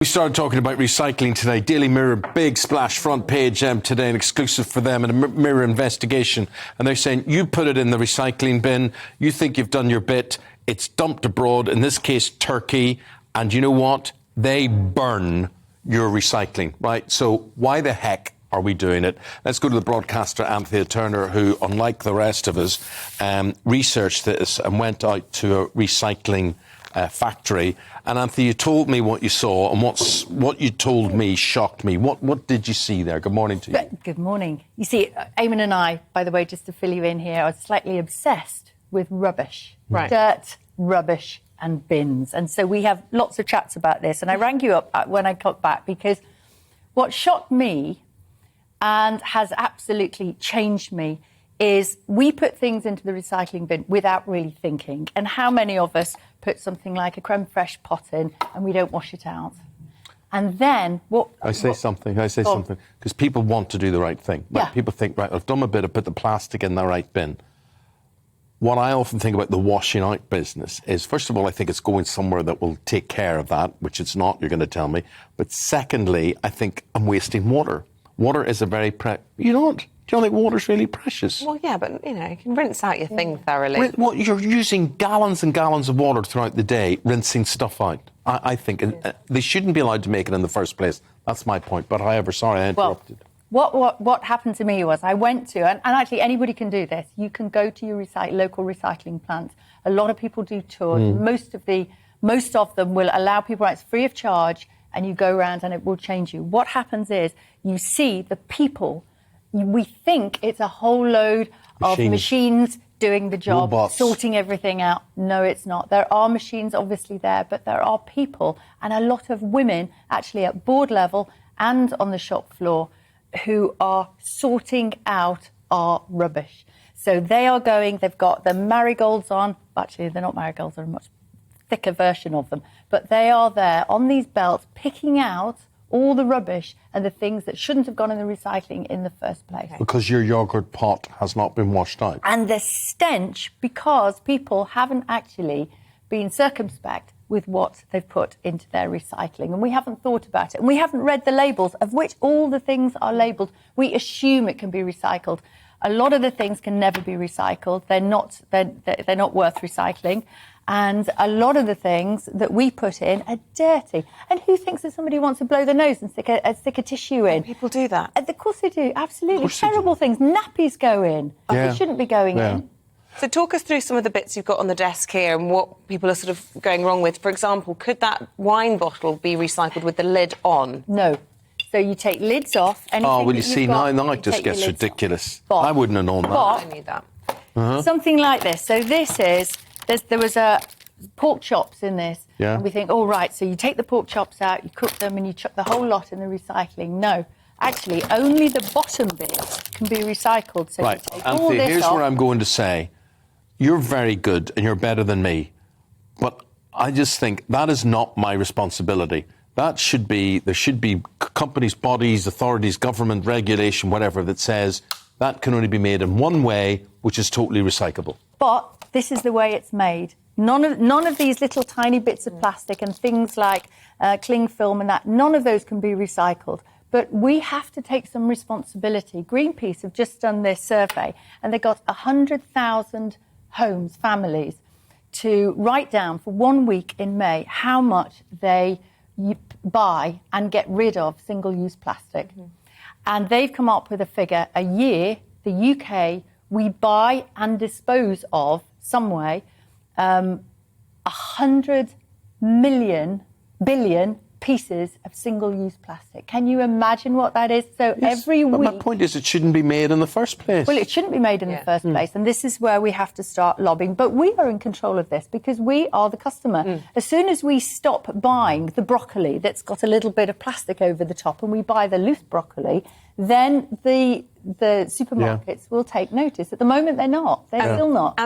We started talking about recycling today. Daily Mirror, big splash front page today, an exclusive for them, and a Mirror investigation. And they're saying, you put it in the recycling bin, you think you've done your bit, it's dumped abroad, in this case, Turkey, and you know what? They burn your recycling, right? So why the heck are we doing it? Let's go to the broadcaster, Anthea Turner, who, unlike the rest of us, researched this and went out to a recycling factory. And Anthea, you told me what you saw, and what you told me shocked me. What did you see there? Good morning to you. Good morning. You see, Eamon and I, by the way, just to fill you in here, are slightly obsessed with rubbish. Right. Dirt, rubbish and bins. And so we have lots of chats about this. And I rang you up when I got back because what shocked me and has absolutely changed me is we put things into the recycling bin without really thinking. And how many of us put something like a creme fraiche pot in and we don't wash it out? And then I say something, because people want to do the right thing. Like, yeah. People think, right, I've done a bit, I've put the plastic in the right bin. What I often think about the washing out business is, first of all, I think it's going somewhere that will take care of that, which it's not, you're going to tell me. But secondly, I think I'm wasting water. Water is a very you don't. Do you don't think water's really precious? Well, yeah, but, you know, you can rinse out your thing thoroughly. Well, you're using gallons and gallons of water throughout the day, rinsing stuff out. I think they shouldn't be allowed to make it in the first place. That's my point. But however, sorry, I interrupted. Well, what happened to me was I went to, and actually anybody can do this, you can go to your local recycling plant. A lot of people do tours. Most of them will allow people, it's free of charge, and you go around and it will change you. What happens is you see the people. We think it's a whole load of machines doing the job, robots, sorting everything out. No, it's not. There are machines obviously there, but there are people, and a lot of women actually at board level and on the shop floor who are sorting out our rubbish. So they are going, they've got the marigolds on. Actually, they're not marigolds, they're a much thicker version of them. But they are there on these belts picking out all the rubbish and the things that shouldn't have gone in the recycling in the first place. Because your yoghurt pot has not been washed out. And the stench, because people haven't actually been circumspect with what they've put into their recycling. And we haven't thought about it. And we haven't read the labels, of which all the things are labelled. We assume it can be recycled. A lot of the things can never be recycled. They're not worth recycling. And a lot of the things that we put in are dirty. And who thinks that somebody wants to blow their nose and stick a tissue in? People do that. Of course they do, absolutely. Terrible things. Nappies go in. They shouldn't be going in. So talk us through some of the bits you've got on the desk here and what people are sort of going wrong with. For example, could that wine bottle be recycled with the lid on? No. So you take lids off. Oh, well, you see, now it just gets ridiculous. I wouldn't have known that. I knew that. Something like this. So this is... There was pork chops in this. Yeah. And we think, oh, right, so you take the pork chops out, you cook them and you chuck the whole lot in the recycling. No, actually, only the bottom bit can be recycled. So right, you take Anthea, all this here's off. where I'm going to say, you're very good and you're better than me, but I just think that is not my responsibility. There should be companies, bodies, authorities, government, regulation, whatever, that says that can only be made in one way, which is totally recyclable. But this is the way it's made. None of these little tiny bits of plastic and things like cling film and that, none of those can be recycled. But we have to take some responsibility. Greenpeace have just done this survey and they got 100,000 homes, families, to write down for 1 week in May how much they buy and get rid of single-use plastic. And they've come up with a figure. A year, the UK, we buy and dispose of, some way, 100 billion pieces of single-use plastic. Can you imagine what that is? So yes, every week... But my point is it shouldn't be made in the first place. Well, it shouldn't be made in the first place, and this is where we have to start lobbying. But we are in control of this because we are the customer. As soon as we stop buying the broccoli that's got a little bit of plastic over the top and we buy the loose broccoli, then the supermarkets will take notice. At the moment, they're not. They're still not.